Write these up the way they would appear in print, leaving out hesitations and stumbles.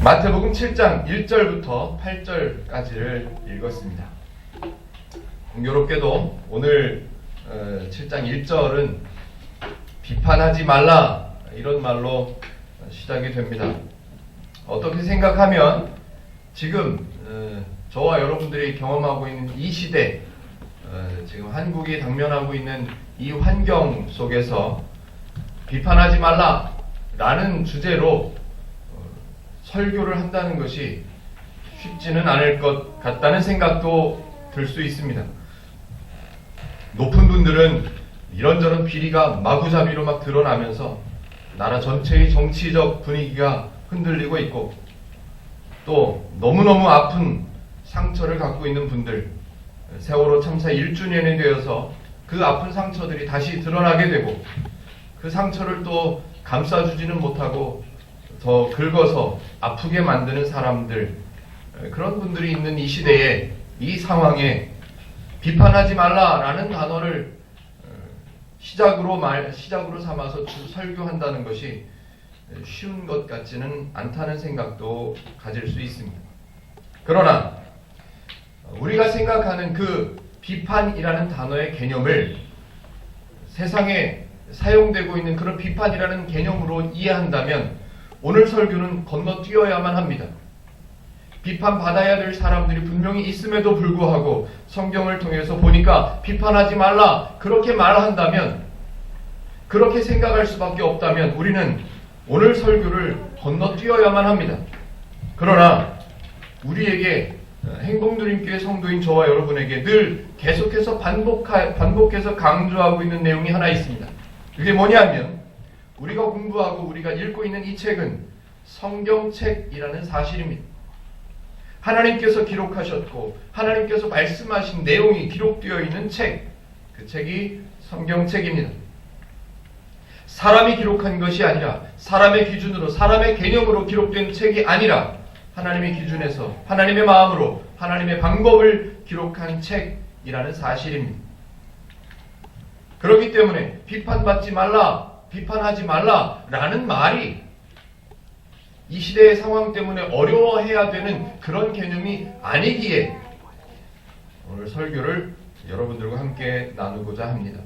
마태복음 7장 1절부터 8절까지를 읽었습니다. 공교롭게도 오늘 7장 1절은 비판하지 말라 이런 말로 시작이 됩니다. 어떻게 생각하면 지금 저와 여러분들이 경험하고 있는 이 시대, 지금 한국이 당면하고 있는 이 환경 속에서 비판하지 말라 라는 주제로 설교를 한다는 것이 쉽지는 않을 것 같다는 생각도 들 수 있습니다. 높은 분들은 이런저런 비리가 마구잡이로 막 드러나면서 나라 전체의 정치적 분위기가 흔들리고 있고, 또 너무너무 아픈 상처를 갖고 있는 분들, 세월호 참사 1주년이 되어서 그 아픈 상처들이 다시 드러나게 되고, 그 상처를 또 감싸주지는 못하고 더 긁어서 아프게 만드는 사람들, 그런 분들이 있는 이 시대에, 이 상황에 비판하지 말라라는 단어를 시작으로 삼아서 설교한다는 것이 쉬운 것 같지는 않다는 생각도 가질 수 있습니다. 그러나 우리가 생각하는 그 비판이라는 단어의 개념을 세상에 사용되고 있는 그런 비판이라는 개념으로 이해한다면 오늘 설교는 건너뛰어야만 합니다. 비판받아야 될 사람들이 분명히 있음에도 불구하고 성경을 통해서 보니까 비판하지 말라 그렇게 말한다면, 그렇게 생각할 수밖에 없다면 우리는 오늘 설교를 건너뛰어야만 합니다. 그러나 우리에게, 행복누림교회 성도인 저와 여러분에게 늘 계속해서 반복해서 강조하고 있는 내용이 하나 있습니다. 그게 뭐냐면, 우리가 공부하고 우리가 읽고 있는 이 책은 성경책이라는 사실입니다. 하나님께서 기록하셨고 하나님께서 말씀하신 내용이 기록되어 있는 책, 그 책이 성경책입니다. 사람이 기록한 것이 아니라, 사람의 기준으로, 사람의 개념으로 기록된 책이 아니라 하나님의 기준에서, 하나님의 마음으로, 하나님의 방법을 기록한 책이라는 사실입니다. 그렇기 때문에 비판받지 말라, 비판하지 말라라는 말이 이 시대의 상황 때문에 어려워해야 되는 그런 개념이 아니기에 오늘 설교를 여러분들과 함께 나누고자 합니다.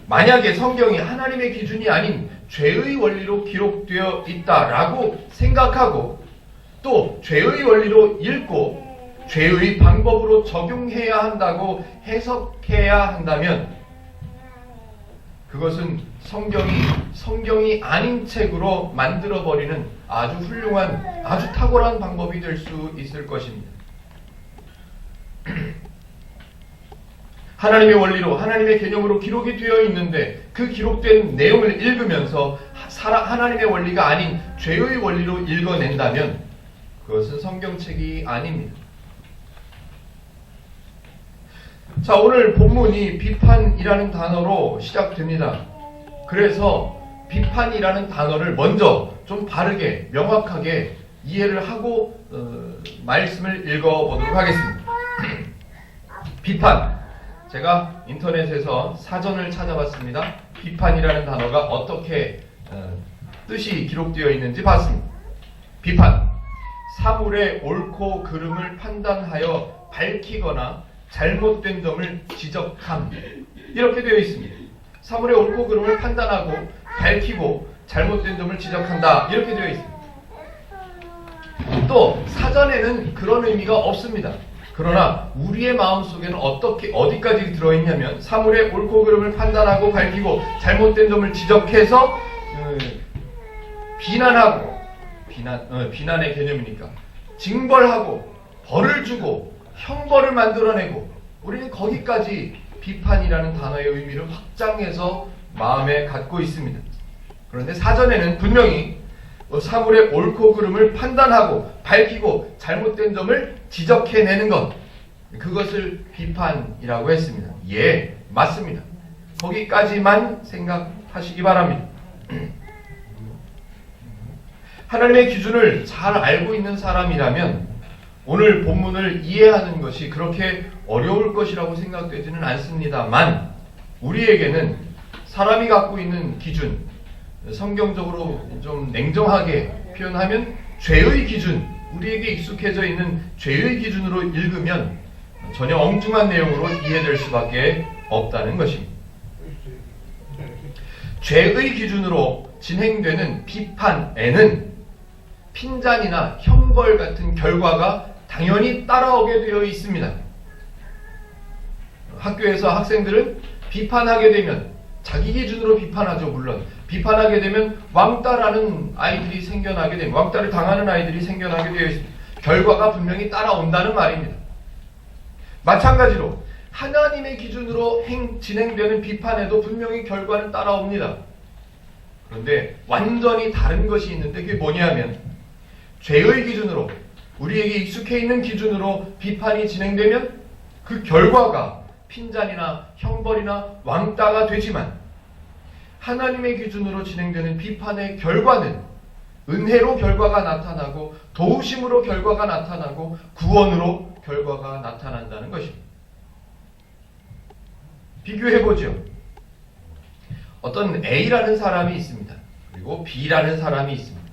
만약에 성경이 하나님의 기준이 아닌 죄의 원리로 기록되어 있다라고 생각하고, 또 죄의 원리로 읽고 죄의 방법으로 적용해야 한다고 해석해야 한다면, 그것은 성경이 아닌 책으로 만들어버리는 아주 훌륭한, 아주 탁월한 방법이 될 수 있을 것입니다. 하나님의 원리로, 하나님의 개념으로 기록이 되어 있는데 그 기록된 내용을 읽으면서 하나님의 원리가 아닌 죄의 원리로 읽어낸다면 그것은 성경책이 아닙니다. 자, 오늘 본문이 비판이라는 단어로 시작됩니다. 그래서 비판이라는 단어를 먼저 좀 바르게, 명확하게 이해를 하고 말씀을 읽어보도록 하겠습니다. 비판. 제가 인터넷에서 사전을 찾아봤습니다. 비판이라는 단어가 어떻게 뜻이 기록되어 있는지 봤습니다. 비판. 사물의 옳고 그름을 판단하여 밝히거나 잘못된 점을 지적함, 이렇게 되어 있습니다. 사물의 옳고 그름을 판단하고 밝히고 잘못된 점을 지적한다, 이렇게 되어 있습니다. 또 사전에는 그런 의미가 없습니다. 그러나 우리의 마음속에는 어디까지 들어있냐면, 사물의 옳고 그름을 판단하고 밝히고 잘못된 점을 지적해서 비난하고, 비난의 개념이니까 징벌하고 벌을 주고 형벌을 만들어내고, 우리는 거기까지 비판이라는 단어의 의미를 확장해서 마음에 갖고 있습니다. 그런데 사전에는 분명히 사물의 옳고 그름을 판단하고 밝히고 잘못된 점을 지적해내는 것, 그것을 비판이라고 했습니다. 예, 맞습니다. 거기까지만 생각하시기 바랍니다. 하나님의 기준을 잘 알고 있는 사람이라면 오늘 본문을 이해하는 것이 그렇게 어려울 것이라고 생각되지는 않습니다만, 우리에게는 사람이 갖고 있는 기준, 성경적으로 좀 냉정하게 표현하면 죄의 기준, 우리에게 익숙해져 있는 죄의 기준으로 읽으면 전혀 엉뚱한 내용으로 이해될 수밖에 없다는 것입니다. 죄의 기준으로 진행되는 비판에는 핀잔이나 형벌 같은 결과가 당연히 따라오게 되어 있습니다. 학교에서 학생들은 비판하게 되면 자기 기준으로 비판하죠. 물론 비판하게 되면 왕따라는 아이들이 생겨나게 되면 왕따를 당하는 아이들이 생겨나게 되어 있습니다. 결과가 분명히 따라온다는 말입니다. 마찬가지로 하나님의 기준으로 진행되는 비판에도 분명히 결과는 따라옵니다. 그런데 완전히 다른 것이 있는데 그게 뭐냐면 죄의 기준으로 우리에게 익숙해 있는 기준으로 비판이 진행되면 그 결과가 핀잔이나 형벌이나 왕따가 되지만 하나님의 기준으로 진행되는 비판의 결과는 은혜로 결과가 나타나고 도우심으로 결과가 나타나고 구원으로 결과가 나타난다는 것입니다. 비교해보죠. 어떤 A라는 사람이 있습니다. 그리고 B라는 사람이 있습니다.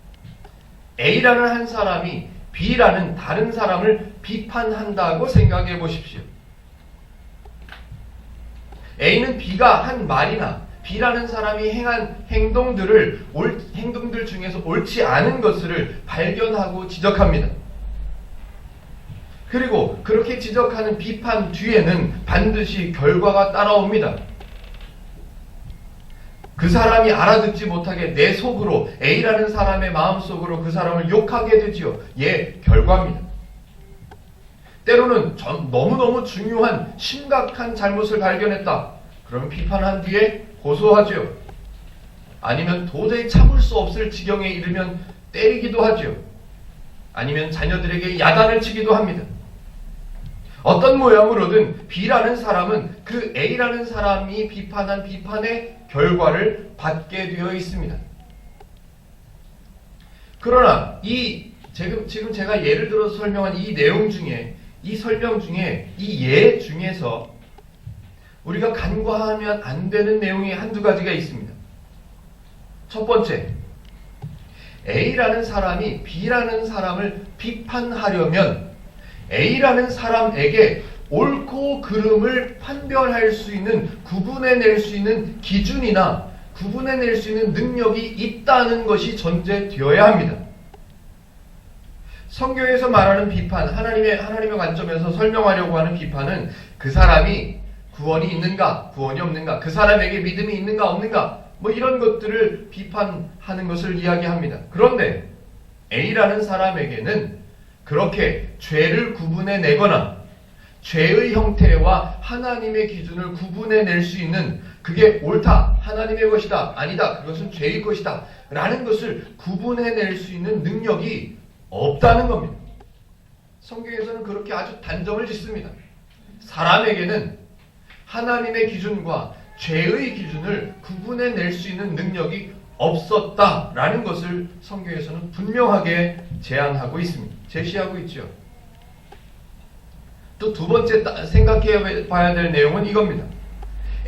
A라는 한 사람이 B라는 다른 사람을 비판한다고 생각해 보십시오. A는 B가 한 말이나 B라는 사람이 행한 행동들 중에서 옳지 않은 것을 발견하고 지적합니다. 그리고 그렇게 지적하는 비판 뒤에는 반드시 결과가 따라옵니다. 그 사람이 알아듣지 못하게 내 속으로 A라는 사람의 마음속으로 그 사람을 욕하게 되지요. 결과입니다. 때로는 너무너무 중요한 심각한 잘못을 발견했다. 그럼 비판한 뒤에 고소하죠. 아니면 도저히 참을 수 없을 지경에 이르면 때리기도 하죠. 아니면 자녀들에게 야단을 치기도 합니다. 어떤 모양으로든 B라는 사람은 그 A라는 사람이 비판한 비판의 결과를 받게 되어 있습니다. 그러나 지금 제가 예를 들어서 설명한 이 내용 중에 이 설명 중에 이 예 중에서 우리가 간과하면 안 되는 내용이 한두 가지가 있습니다. 첫 번째, A라는 사람이 B라는 사람을 비판하려면 A라는 사람에게 옳고 그름을 판별할 수 있는, 구분해낼 수 있는 기준이나 구분해낼 수 있는 능력이 있다는 것이 전제되어야 합니다. 성경에서 말하는 비판, 하나님의 관점에서 설명하려고 하는 비판은 그 사람이 구원이 있는가, 구원이 없는가, 그 사람에게 믿음이 있는가, 없는가, 이런 것들을 비판하는 것을 이야기합니다. 그런데 A라는 사람에게는 그렇게 죄를 구분해내거나 죄의 형태와 하나님의 기준을 구분해낼 수 있는 그게 옳다, 하나님의 것이다, 아니다, 그것은 죄의 것이다 라는 것을 구분해낼 수 있는 능력이 없다는 겁니다. 성경에서는 그렇게 아주 단정을 짓습니다. 사람에게는 하나님의 기준과 죄의 기준을 구분해낼 수 있는 능력이 없었다라는 것을 성경에서는 분명하게 제안하고 있습니다. 제시하고 있죠. 또 두 번째 생각해 봐야 될 내용은 이겁니다.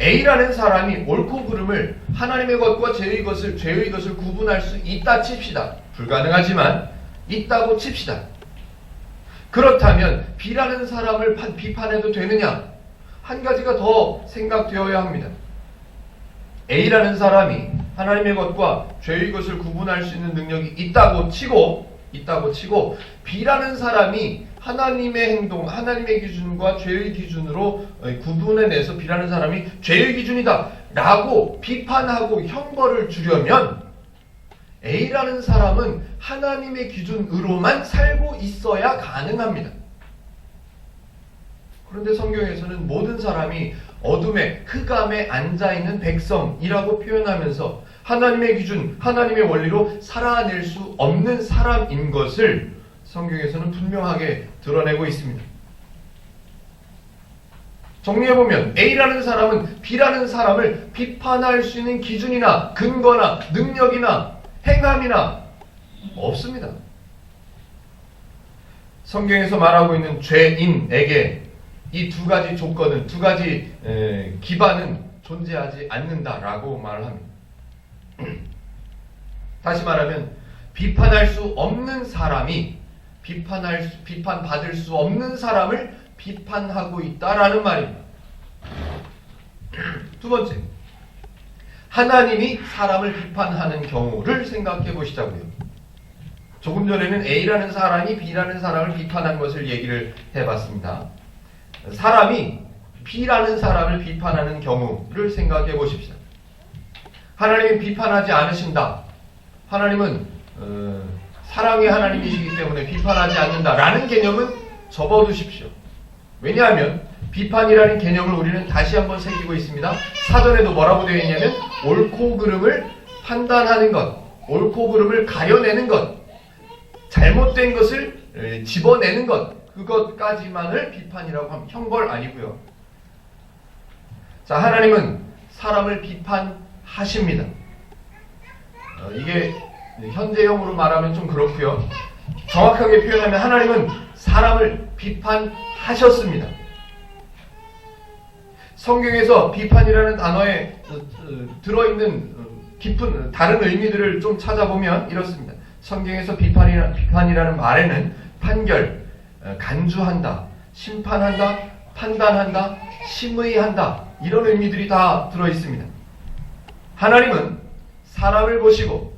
A라는 사람이 옳고 그름을 하나님의 것과 죄의 것을 구분할 수 있다 칩시다. 불가능하지만 있다고 칩시다. 그렇다면 B라는 사람을 비판해도 되느냐? 한 가지가 더 생각되어야 합니다. A라는 사람이 하나님의 것과 죄의 것을 구분할 수 있는 능력이 있다고 치고 B라는 사람이 하나님의 행동, 하나님의 기준과 죄의 기준으로 구분해내서 B라는 사람이 죄의 기준이다 라고 비판하고 형벌을 주려면 A라는 사람은 하나님의 기준으로만 살고 있어야 가능합니다. 그런데 성경에서는 모든 사람이 어둠의 흑암에 앉아있는 백성이라고 표현하면서 하나님의 기준, 하나님의 원리로 살아낼 수 없는 사람인 것을 성경에서는 분명하게 드러내고 있습니다. 정리해보면 A라는 사람은 B라는 사람을 비판할 수 있는 기준이나 근거나 능력이나 행함이나 없습니다. 성경에서 말하고 있는 죄인에게 이 두 가지 조건은, 두 가지 기반은 존재하지 않는다라고 말을 합니다. 다시 말하면 비판할 수 없는 사람이 비판받을 수 없는 사람을 비판하고 있다라는 말입니다. 두 번째, 하나님이 사람을 비판하는 경우를 생각해 보시자고요. 조금 전에는 A라는 사람이 B라는 사람을 비판한 것을 얘기를 해봤습니다. 사람이 B라는 사람을 비판하는 경우를 생각해 보십시오. 하나님이 비판하지 않으신다. 하나님은 사랑의 하나님이시기 때문에 비판하지 않는다라는 개념은 접어두십시오. 왜냐하면 비판이라는 개념을 우리는 다시 한번 새기고 있습니다. 사전에도 뭐라고 되어 있냐면 옳고 그름을 판단하는 것, 옳고 그름을 가려내는 것, 잘못된 것을 집어내는 것, 그것까지만을 비판이라고 하면 형벌 아니고요. 자, 하나님은 사람을 비판하십니다. 이게 현재형으로 말하면 좀 그렇고요. 정확하게 표현하면 하나님은 사람을 비판하셨습니다. 성경에서 비판이라는 단어에 들어있는 깊은 다른 의미들을 좀 찾아보면 이렇습니다. 성경에서 비판이라는 말에는 판결, 간주한다, 심판한다, 판단한다, 심의한다, 이런 의미들이 다 들어있습니다. 하나님은 사람을 보시고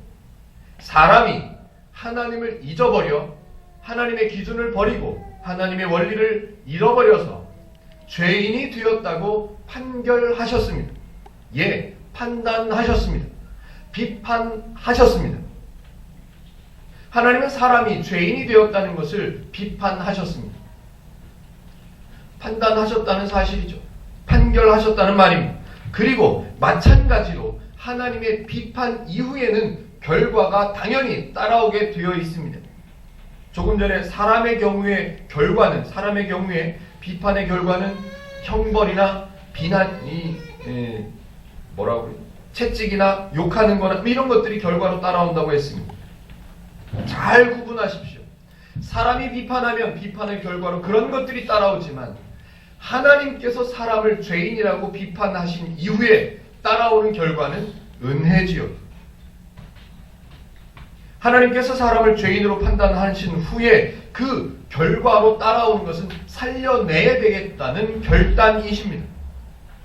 사람이 하나님을 잊어버려 하나님의 기준을 버리고 하나님의 원리를 잃어버려서 죄인이 되었다고 판결하셨습니다. 예, 판단하셨습니다. 비판하셨습니다. 하나님은 사람이 죄인이 되었다는 것을 비판하셨습니다. 판단하셨다는 사실이죠. 판결하셨다는 말입니다. 그리고 마찬가지로 하나님의 비판 이후에는 결과가 당연히 따라오게 되어 있습니다. 조금 전에 사람의 경우에 비판의 결과는 형벌이나 비난이 채찍이나 욕하는 거나 이런 것들이 결과로 따라온다고 했습니다. 잘 구분하십시오. 사람이 비판하면 비판의 결과로 그런 것들이 따라오지만 하나님께서 사람을 죄인이라고 비판하신 이후에 따라오는 결과는 은혜지요. 하나님께서 사람을 죄인으로 판단하신 후에 그 결과로 따라오는 것은 살려내야 되겠다는 결단이십니다.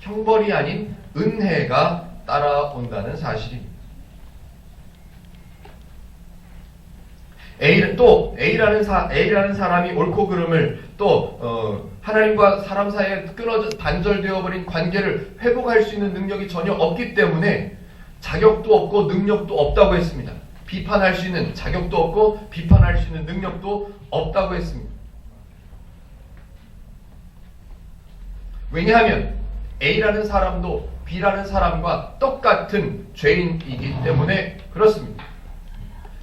형벌이 아닌 은혜가 따라온다는 사실입니다. A라는 사람이 옳고 그름을 하나님과 사람 사이에 단절되어 버린 관계를 회복할 수 있는 능력이 전혀 없기 때문에 자격도 없고 능력도 없다고 했습니다. 비판할 수 있는 자격도 없고 비판할 수 있는 능력도 없다고 했습니다. 왜냐하면 A라는 사람도 B라는 사람과 똑같은 죄인이기 때문에 그렇습니다.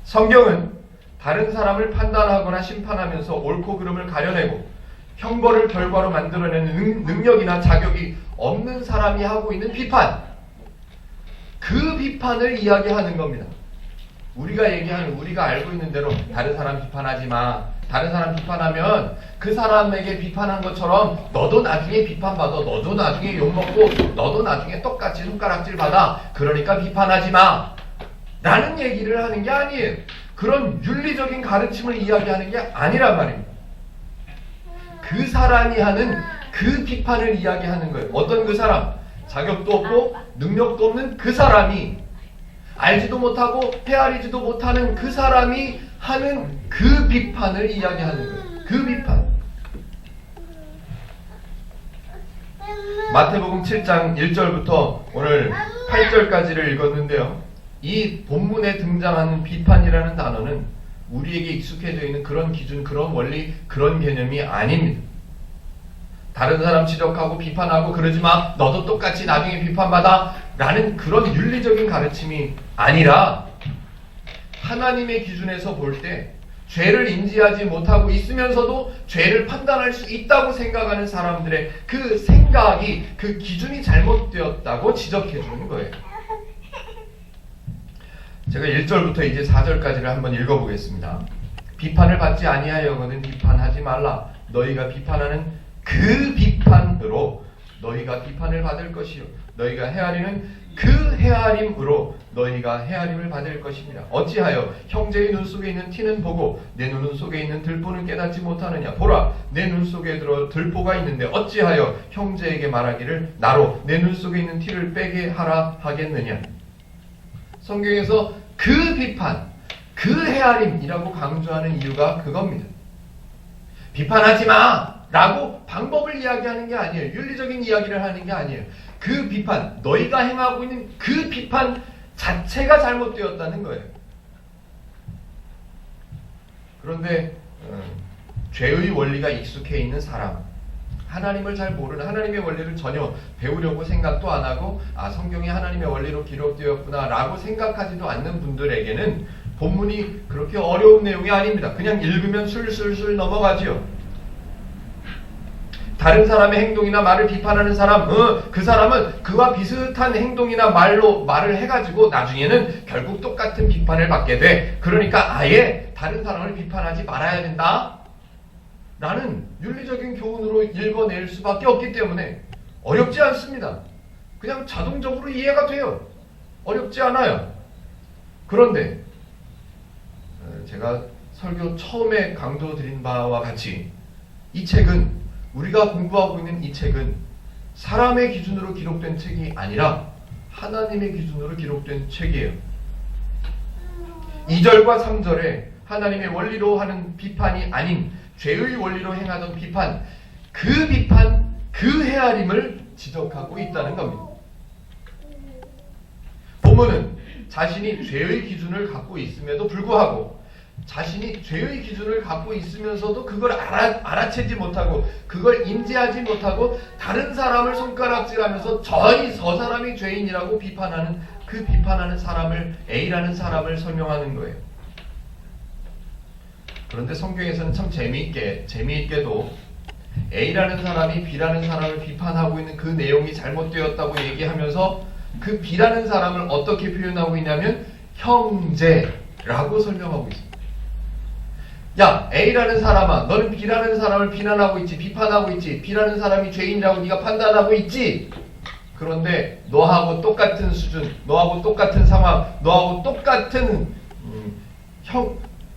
성경은 다른 사람을 판단하거나 심판하면서 옳고 그름을 가려내고 형벌을 결과로 만들어내는 능력이나 자격이 없는 사람이 하고 있는 비판, 그 비판을 이야기하는 겁니다. 우리가 알고 있는 대로 다른 사람 비판하지 마. 다른 사람 비판하면 그 사람에게 비판한 것처럼 너도 나중에 비판받아. 너도 나중에 욕먹고 너도 나중에 똑같이 손가락질 받아. 그러니까 비판하지 마. 라는 얘기를 하는 게 아니에요. 그런 윤리적인 가르침을 이야기하는 게 아니란 말입니다. 그 사람이 하는 그 비판을 이야기하는 거예요. 어떤 그 사람? 자격도 없고 능력도 없는 그 사람이 알지도 못하고 헤아리지도 못하는 그 사람이 하는 그 비판을 이야기하는 거예요. 그 비판. 마태복음 7장 1절부터 오늘 8절까지를 읽었는데요. 이 본문에 등장하는 비판이라는 단어는 우리에게 익숙해져 있는 그런 기준, 그런 원리, 그런 개념이 아닙니다. 다른 사람 지적하고 비판하고 그러지 마. 너도 똑같이 나중에 비판받아. 라는 그런 윤리적인 가르침이 아니라 하나님의 기준에서 볼 때 죄를 인지하지 못하고 있으면서도 죄를 판단할 수 있다고 생각하는 사람들의 그 생각이, 그 기준이 잘못되었다고 지적해 주는 거예요. 제가 1절부터 이제 4절까지를 한번 읽어보겠습니다. 비판을 받지 아니하여거든 비판하지 말라. 너희가 비판하는 그 비판으로 너희가 비판을 받을 것이요 너희가 헤아리는 그 헤아림으로 너희가 헤아림을 받을 것입니다. 어찌하여 형제의 눈 속에 있는 티는 보고 내 눈 속에 있는 들보는 깨닫지 못하느냐. 보라, 내 눈 속에 들어 들보가 있는데 어찌하여 형제에게 말하기를 나로 내 눈 속에 있는 티를 빼게 하라 하겠느냐. 성경에서 그 비판, 그 헤아림이라고 강조하는 이유가 그겁니다. 비판하지 마! 라고 방법을 이야기하는 게 아니에요. 윤리적인 이야기를 하는 게 아니에요. 그 비판, 너희가 행하고 있는 그 비판 자체가 잘못되었다는 거예요. 그런데 죄의 원리가 익숙해 있는 사람, 하나님을 잘 모르는, 하나님의 원리를 전혀 배우려고 생각도 안 하고 성경이 하나님의 원리로 기록되었구나 라고 생각하지도 않는 분들에게는 본문이 그렇게 어려운 내용이 아닙니다. 그냥 읽으면 술술술 넘어가지요. 다른 사람의 행동이나 말을 비판하는 사람, 그 사람은 그와 비슷한 행동이나 말을 해가지고 나중에는 결국 똑같은 비판을 받게 돼. 그러니까 아예 다른 사람을 비판하지 말아야 된다 라는 윤리적인 교훈으로 읽어낼 수밖에 없기 때문에 어렵지 않습니다. 그냥 자동적으로 이해가 돼요. 어렵지 않아요. 그런데 제가 설교 처음에 강조드린 바와 같이 이 책은, 우리가 공부하고 있는 이 책은 사람의 기준으로 기록된 책이 아니라 하나님의 기준으로 기록된 책이에요. 2절과 3절에 하나님의 원리로 하는 비판이 아닌 죄의 원리로 행하던 비판, 그 헤아림을 지적하고 있다는 겁니다. 본문은 자신이 죄의 기준을 갖고 있음에도 불구하고 자신이 죄의 기준을 갖고 있으면서도 그걸 알아채지 못하고 그걸 인지하지 못하고 다른 사람을 손가락질하면서 저 사람이 죄인이라고 비판하는 그 비판하는 사람을, A라는 사람을 설명하는 거예요. 그런데 성경에서는 참 재미있게도 A라는 사람이 B라는 사람을 비판하고 있는 그 내용이 잘못되었다고 얘기하면서 그 B라는 사람을 어떻게 표현하고 있냐면 형제라고 설명하고 있습니다. 야, A라는 사람아, 너는 B라는 사람을 비난하고 있지, 비판하고 있지, B라는 사람이 죄인이라고 네가 판단하고 있지. 그런데 너하고 똑같은 수준, 너하고 똑같은 상황, 너하고 똑같은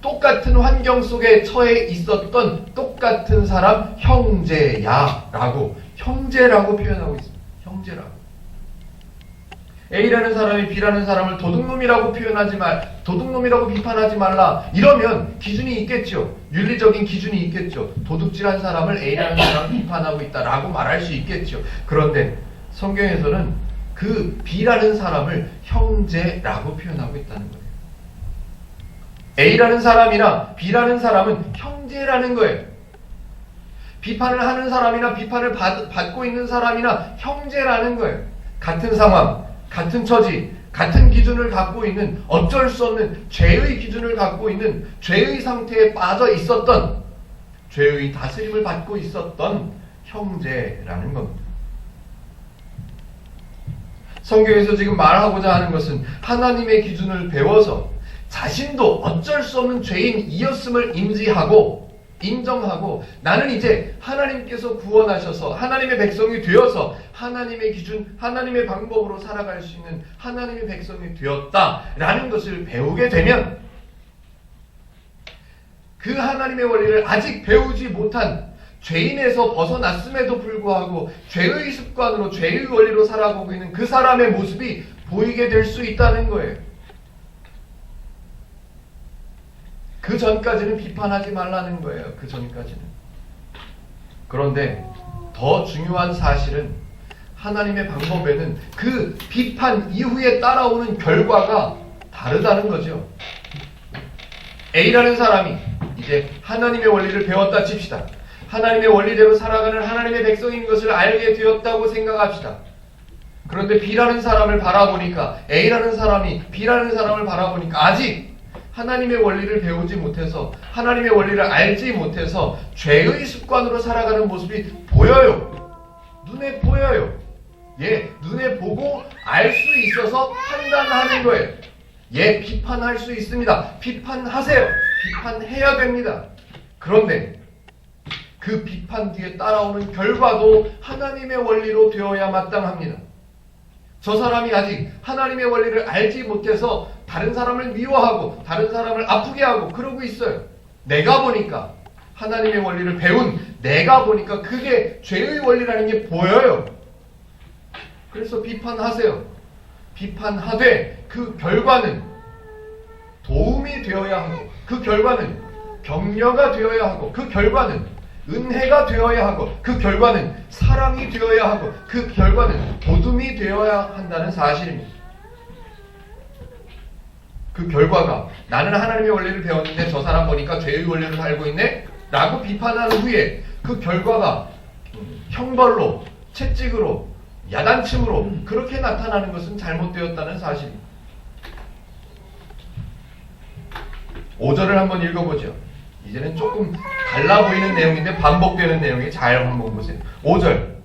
똑같은 환경 속에 처해 있었던 똑같은 사람 형제야 라고, 형제라고 표현하고 있습니다. 형제라고. A라는 사람이 B라는 사람을 도둑놈이라고 도둑놈이라고 비판하지 말라. 이러면 기준이 있겠죠. 윤리적인 기준이 있겠죠. 도둑질한 사람을 A라는 사람을 비판하고 있다라고 말할 수 있겠죠. 그런데 성경에서는 그 B라는 사람을 형제라고 표현하고 있다는 거예요. A라는 사람이나 B라는 사람은 형제라는 거예요. 비판을 하는 사람이나 비판을 받고 있는 사람이나 형제라는 거예요. 같은 상황, 같은 처지, 같은 기준을 갖고 있는, 어쩔 수 없는 죄의 기준을 갖고 있는, 죄의 상태에 빠져 있었던, 죄의 다스림을 받고 있었던 형제라는 겁니다. 성경에서 지금 말하고자 하는 것은 하나님의 기준을 배워서 자신도 어쩔 수 없는 죄인이었음을 인정하고 나는 이제 하나님께서 구원하셔서 하나님의 백성이 되어서 하나님의 기준, 하나님의 방법으로 살아갈 수 있는 하나님의 백성이 되었다라는 것을 배우게 되면 그 하나님의 원리를 아직 배우지 못한 죄인에서 벗어났음에도 불구하고 죄의 습관으로 죄의 원리로 살아가고 있는 그 사람의 모습이 보이게 될 수 있다는 거예요. 그 전까지는 비판하지 말라는 거예요. 그 전까지는. 그런데 더 중요한 사실은 하나님의 방법에는 그 비판 이후에 따라오는 결과가 다르다는 거죠. A라는 사람이 이제 하나님의 원리를 배웠다 칩시다. 하나님의 원리대로 살아가는 하나님의 백성인 것을 알게 되었다고 생각합시다. 그런데 B라는 사람을 바라보니까, A라는 사람이 B라는 사람을 바라보니까 아직 하나님의 원리를 배우지 못해서, 하나님의 원리를 알지 못해서 죄의 습관으로 살아가는 모습이 보여요. 눈에 보여요. 눈에 보고 알 수 있어서 판단하는 거예요. 비판할 수 있습니다. 비판하세요. 비판해야 됩니다. 그런데 그 비판 뒤에 따라오는 결과도 하나님의 원리로 되어야 마땅합니다. 저 사람이 아직 하나님의 원리를 알지 못해서 다른 사람을 미워하고 다른 사람을 아프게 하고 그러고 있어요. 내가 보니까 하나님의 원리를 배운 내가 보니까 그게 죄의 원리라는 게 보여요. 그래서 비판하세요. 비판하되 그 결과는 도움이 되어야 하고 그 결과는 격려가 되어야 하고 그 결과는 은혜가 되어야 하고 그 결과는 사랑이 되어야 하고 그 결과는 보듬이 되어야 한다는 사실입니다. 그 결과가 나는 하나님의 원리를 배웠는데 저 사람 보니까 죄의 원리를 알고 있네? 라고 비판한 후에 그 결과가 형벌로, 채찍으로, 야단침으로 그렇게 나타나는 것은 잘못되었다는 사실입니다. 5절을 한번 읽어보죠. 이제는 조금 달라 보이는 내용인데 반복되는 내용이 잘 한번 보세요. 5절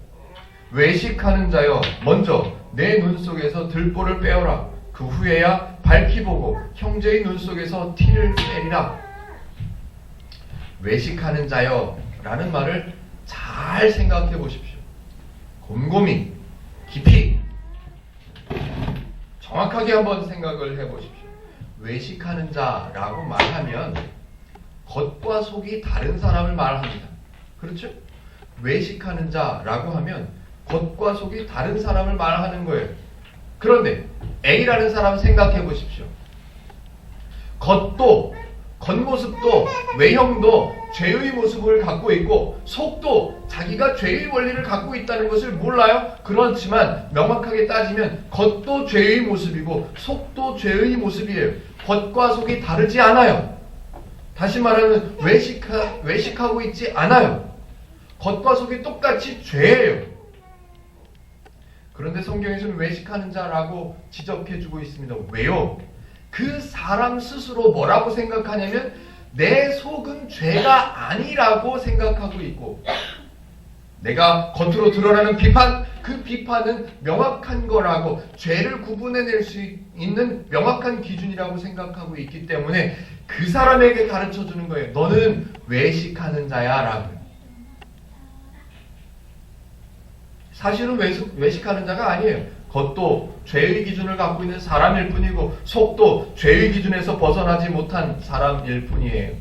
외식하는 자여 먼저 내 눈 속에서 들보를 빼어라. 그 후에야 밝히 보고 형제의 눈 속에서 티를 빼리라. 외식하는 자여 라는 말을 잘 생각해 보십시오. 곰곰이 깊이 정확하게 한번 생각을 해 보십시오. 외식하는 자라고 말하면 겉과 속이 다른 사람을 말합니다. 그렇죠? 외식하는 자라고 하면 겉과 속이 다른 사람을 말하는 거예요. 그런데 A라는 사람 생각해 보십시오. 겉모습도 외형도 죄의 모습을 갖고 있고 속도 자기가 죄의 원리를 갖고 있다는 것을 몰라요? 그렇지만 명확하게 따지면 겉도 죄의 모습이고 속도 죄의 모습이에요. 겉과 속이 다르지 않아요. 다시 말하면 외식하고 있지 않아요. 겉과 속이 똑같이 죄예요. 그런데 성경에서는 외식하는 자라고 지적해주고 있습니다. 왜요? 그 사람 스스로 뭐라고 생각하냐면 내 속은 죄가 아니라고 생각하고 있고 내가 겉으로 드러나는 비판, 그 비판은 명확한 거라고 죄를 구분해낼 수 있는 명확한 기준이라고 생각하고 있기 때문에 그 사람에게 가르쳐주는 거예요. 너는 외식하는 자야 라고. 사실은 외식하는 자가 아니에요. 겉도 죄의 기준을 갖고 있는 사람일 뿐이고 속도 죄의 기준에서 벗어나지 못한 사람일 뿐이에요.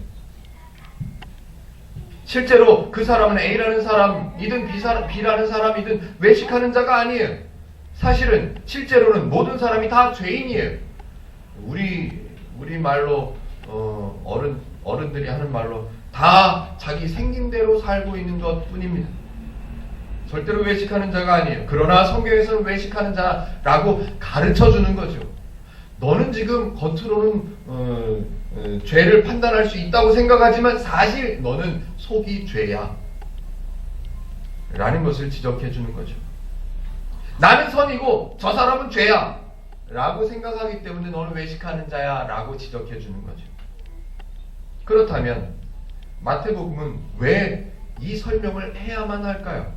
실제로 그 사람은 A라는 사람이든 B라는 사람이든 외식하는 자가 아니에요. 사실은 실제로는 모든 사람이 다 죄인이에요. 우리 말로 어른들이 하는 말로 다 자기 생긴 대로 살고 있는 것 뿐입니다. 절대로 외식하는 자가 아니에요. 그러나 성경에서는 외식하는 자라고 가르쳐주는 거죠. 너는 지금 겉으로는 죄를 판단할 수 있다고 생각하지만 사실 너는 속이 죄야 라는 것을 지적해 주는 거죠. 나는 선이고 저 사람은 죄야 라고 생각하기 때문에 너는 외식하는 자야 라고 지적해 주는 거죠. 그렇다면 마태복음은 왜 이 설명을 해야만 할까요?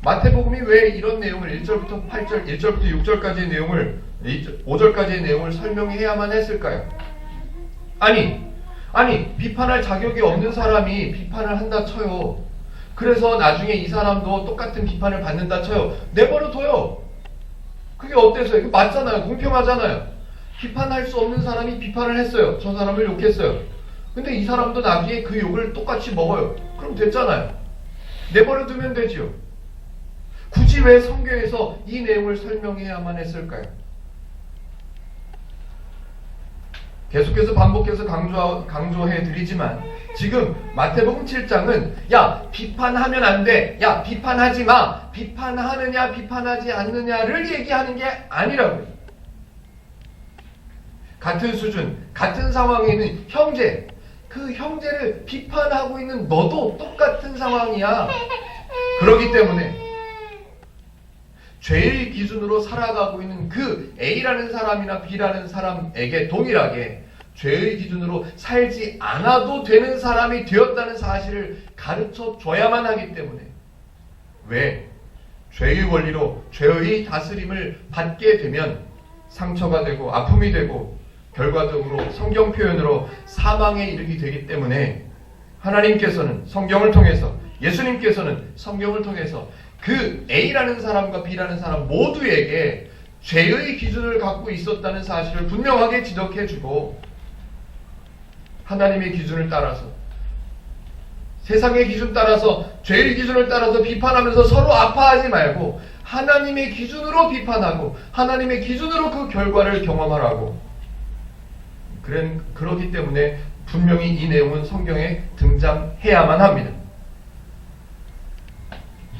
마태복음이 왜 이런 내용을 1절부터 8절, 1절부터 6절까지의 내용을 5절까지의 내용을 설명해야만 했을까요? 아니 비판할 자격이 없는 사람이 비판을 한다 쳐요. 그래서 나중에 이 사람도 똑같은 비판을 받는다 쳐요. 내버려 둬요. 그게 어때서요? 이거 맞잖아요. 공평하잖아요. 비판할 수 없는 사람이 비판을 했어요. 저 사람을 욕했어요. 근데 이 사람도 나중에 그 욕을 똑같이 먹어요. 그럼 됐잖아요. 내버려 두면 되죠. 굳이 왜 성경에서 이 내용을 설명해야만 했을까요? 계속해서 반복해서 강조해 드리지만 지금 마태복음 7장은 야 비판하면 안 돼, 야 비판하지 마, 비판하느냐 비판하지 않느냐를 얘기하는 게 아니라고요. 같은 수준, 같은 상황에 있는 형제, 그 형제를 비판하고 있는 너도 똑같은 상황이야. 그렇기 때문에 죄의 기준으로 살아가고 있는 그 A라는 사람이나 B라는 사람에게 동일하게 죄의 기준으로 살지 않아도 되는 사람이 되었다는 사실을 가르쳐 줘야만 하기 때문에 왜? 죄의 원리로 죄의 다스림을 받게 되면 상처가 되고 아픔이 되고 결과적으로 성경 표현으로 사망에 이르게 되기 때문에 하나님께서는 성경을 통해서, 예수님께서는 성경을 통해서 그 A라는 사람과 B라는 사람 모두에게 죄의 기준을 갖고 있었다는 사실을 분명하게 지적해주고, 하나님의 기준을 따라서, 세상의 기준 따라서, 죄의 기준을 따라서 비판하면서 서로 아파하지 말고 하나님의 기준으로 비판하고 하나님의 기준으로 그 결과를 경험하라고. 그렇기 때문에 분명히 이 내용은 성경에 등장해야만 합니다.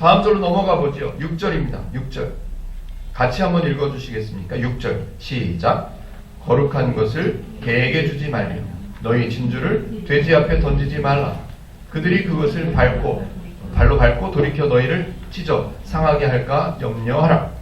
다음 절로 넘어가 보죠. 6절입니다. 6절 같이 한번 읽어주시겠습니까? 6절 시작. 거룩한 것을 개에게 주지 말며 너희 진주를 돼지 앞에 던지지 말라. 그들이 그것을 발로 밟고 돌이켜 너희를 찢어 상하게 할까 염려하라.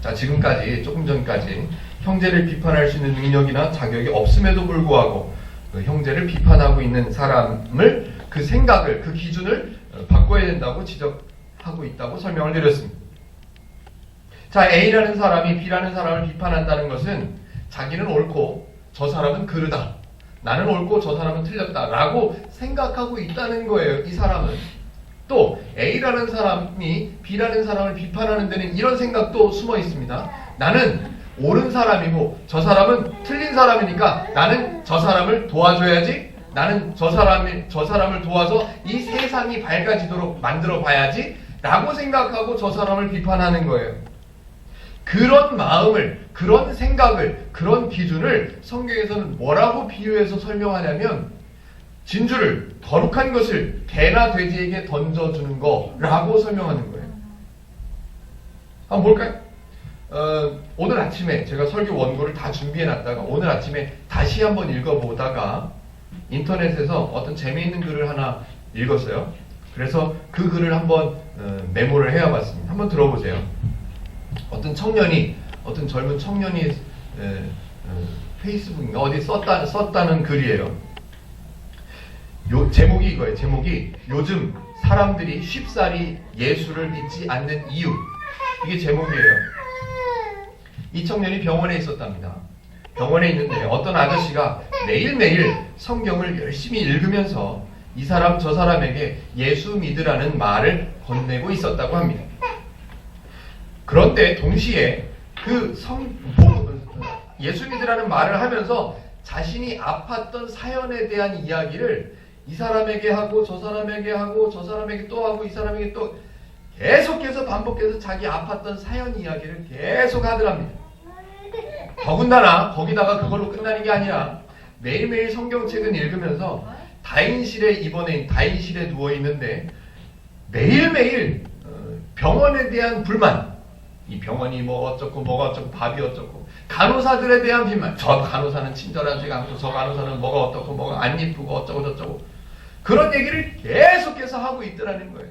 자, 지금까지, 조금 전까지 형제를 비판할 수 있는 능력이나 자격이 없음에도 불구하고 그 형제를 비판하고 있는 사람을, 그 생각을, 그 기준을 바꿔야 된다고 지적하고 있다고 설명을 드렸습니다. 자, A라는 사람이 B라는 사람을 비판한다는 것은 자기는 옳고 저 사람은 그르다, 나는 옳고 저 사람은 틀렸다 라고 생각하고 있다는 거예요. 이 사람은. 또 A라는 사람이 B라는 사람을 비판하는 데는 이런 생각도 숨어 있습니다. 나는 옳은 사람이고 저 사람은 틀린 사람이니까 나는 저 사람을 도와줘야지, 나는 저 사람을 도와서 이 세상이 밝아지도록 만들어 봐야지 라고 생각하고 저 사람을 비판하는 거예요. 그런 마음을, 그런 생각을, 그런 기준을 성경에서는 뭐라고 비유해서 설명하냐면 진주를, 거룩한 것을 개나 돼지에게 던져주는 거라고 설명하는 거예요. 한번 볼까요? 오늘 아침에 제가 설교 원고를 다 준비해놨다가 오늘 아침에 다시 한번 읽어보다가 인터넷에서 어떤 재미있는 글을 하나 읽었어요. 그래서 그 글을 한번 메모를 해와봤습니다. 한번 들어보세요. 어떤 젊은 청년이 페이스북인가 어디 썼다는 글이에요. 제목이 이거예요. 제목이 요즘 사람들이 쉽사리 예수를 믿지 않는 이유. 이게 제목이에요. 이 청년이 병원에 있었답니다. 병원에 있는데 어떤 아저씨가 매일매일 성경을 열심히 읽으면서 이 사람 저 사람에게 예수 믿으라는 말을 건네고 있었다고 합니다. 그런데 동시에 예수 믿으라는 말을 하면서 자신이 아팠던 사연에 대한 이야기를 이 사람에게 하고 저 사람에게 하고 저 사람에게 또 하고 이 사람에게 또 계속해서 반복해서 자기 아팠던 사연 이야기를 계속 하더랍니다. 더군다나 거기다가 그걸로 끝나는 게 아니라 매일매일 성경책은 읽으면서 다인실에 누워 있는데 매일매일 병원에 대한 불만, 이 병원이 뭐 어쩌고 뭐가 어쩌고 밥이 어쩌고, 간호사들에 대한 비판, 저 간호사는 친절하지가 않고 저 간호사는 뭐가 어떻고 뭐가 안 이쁘고 어쩌고 저쩌고, 그런 얘기를 계속해서 하고 있더라는 거예요.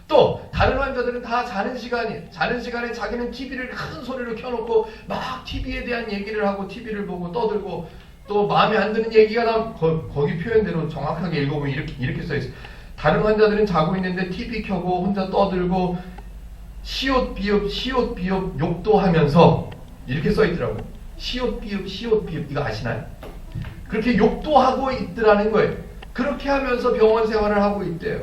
또 다른 환자들은 다 자는 시간에 자기는 TV를 큰 소리로 켜놓고 막 TV에 대한 얘기를 하고 TV를 보고 떠들고, 또 마음에 안 드는 얘기가 나오면 거기 표현대로 정확하게 읽어보면 이렇게 써있어요. 다른 환자들은 자고 있는데 TV 켜고 혼자 떠들고 시옷 비읍 욕도 하면서 이렇게 써있더라고요. 시옷 비읍 이거 아시나요? 그렇게 욕도 하고 있더라는 거예요. 그렇게 하면서 병원 생활을 하고 있대요.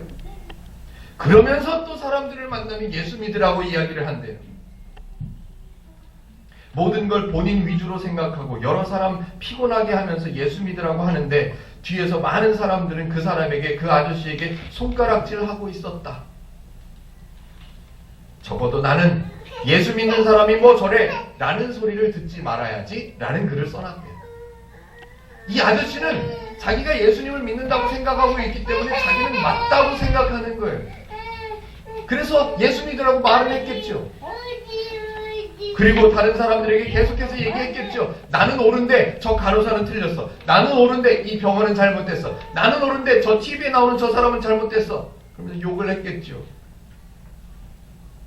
그러면서 또 사람들을 만나면 예수 믿으라고 이야기를 한대요. 모든 걸 본인 위주로 생각하고 여러 사람 피곤하게 하면서 예수 믿으라고 하는데 뒤에서 많은 사람들은 그 사람에게, 그 아저씨에게 손가락질하고 있었다. 적어도 나는 예수 믿는 사람이 뭐 저래 라는 소리를 듣지 말아야지 라는 글을 써놨대요. 이 아저씨는 자기가 예수님을 믿는다고 생각하고 있기 때문에 자기는 맞다고 생각하는 거예요. 그래서 예수 믿으라고 말을 했겠죠. 그리고 다른 사람들에게 계속해서 얘기했겠죠. 나는 옳은데 저 간호사는 틀렸어. 나는 옳은데 이 병원은 잘못됐어. 나는 옳은데 저 TV에 나오는 저 사람은 잘못됐어. 그러면서 욕을 했겠죠.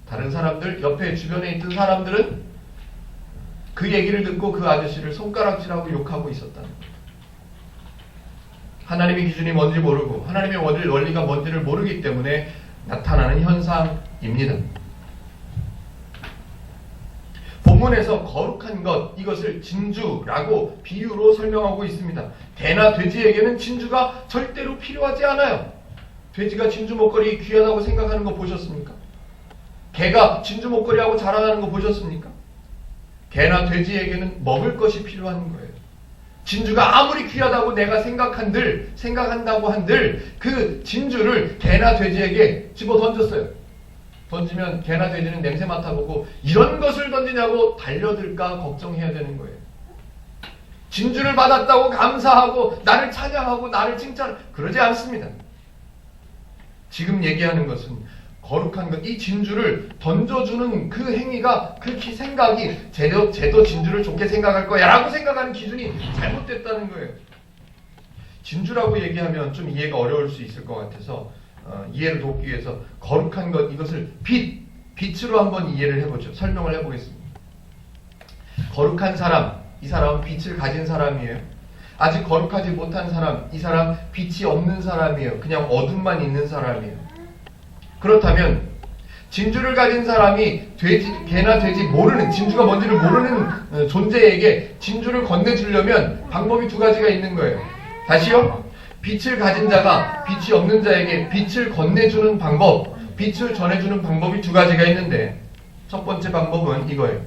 다른 사람들, 옆에 주변에 있던 사람들은 그 얘기를 듣고 그 아저씨를 손가락질하고 욕하고 있었다는 거예요. 하나님의 기준이 뭔지 모르고 하나님의 원리가 뭔지를 모르기 때문에 나타나는 현상입니다. 본문에서 거룩한 것, 이것을 진주라고 비유로 설명하고 있습니다. 개나 돼지에게는 진주가 절대로 필요하지 않아요. 돼지가 진주 목걸이 귀하다고 생각하는 거 보셨습니까? 개가 진주 목걸이하고 자랑하는 거 보셨습니까? 개나 돼지에게는 먹을 것이 필요한 거예요. 진주가 아무리 귀하다고 내가 생각한다고 한들 그 진주를 개나 돼지에게 집어 던졌어요. 던지면 개나 돼지는 냄새 맡아보고 이런 것을 던지냐고 달려들까 걱정해야 되는 거예요. 진주를 받았다고 감사하고 나를 찬양하고 나를 칭찬, 그러지 않습니다. 지금 얘기하는 것은 거룩한 것, 이 진주를 던져주는 그 행위가, 그 생각이 쟤도 진주를 좋게 생각할 거야 라고 생각하는 기준이 잘못됐다는 거예요. 진주라고 얘기하면 좀 이해가 어려울 수 있을 것 같아서 이해를 돕기 위해서 거룩한 것, 이것을 빛으로 한번 이해를 해보죠. 설명을 해보겠습니다. 거룩한 사람, 이 사람은 빛을 가진 사람이에요. 아직 거룩하지 못한 사람, 이 사람 빛이 없는 사람이에요. 그냥 어둠만 있는 사람이에요. 그렇다면 진주를 가진 사람이 개나 돼지 모르는, 진주가 뭔지를 모르는 존재에게 진주를 건네주려면 방법이 두 가지가 있는 거예요. 다시요. 빛을 가진 자가 빛이 없는 자에게 빛을 건네주는 방법, 빛을 전해주는 방법이 두 가지가 있는데, 첫 번째 방법은 이거예요.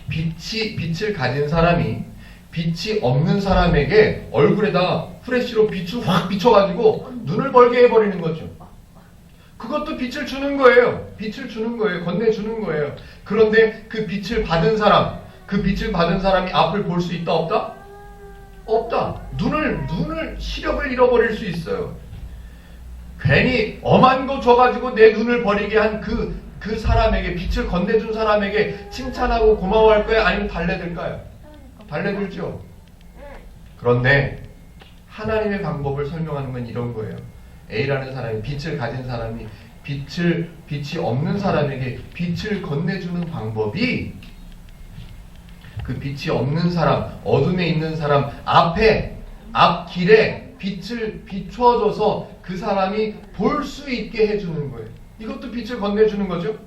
빛을 가진 사람이 빛이 없는 사람에게 얼굴에다 프레쉬로 빛을 확 비춰가지고 눈을 벌게 해버리는 거죠. 그것도 빛을 주는 거예요. 빛을 주는 거예요. 건네주는 거예요. 그런데 그 빛을 받은 사람이 앞을 볼 수 있다, 없다? 없다. 눈을 시력을 잃어버릴 수 있어요. 괜히 엄한 거 줘가지고 내 눈을 버리게 한 그 사람에게, 빛을 건네준 사람에게 칭찬하고 고마워할 거야? 아니면 달래들까요? 달래들죠. 그런데 하나님의 방법을 설명하는 건 이런 거예요. A라는 사람이, 빛을 가진 사람이 빛이 없는 사람에게 빛을 건네주는 방법이, 그 빛이 없는 사람, 어둠에 있는 사람 앞길에 빛을 비춰줘서 그 사람이 볼 수 있게 해주는 거예요. 이것도 빛을 건네주는 거죠.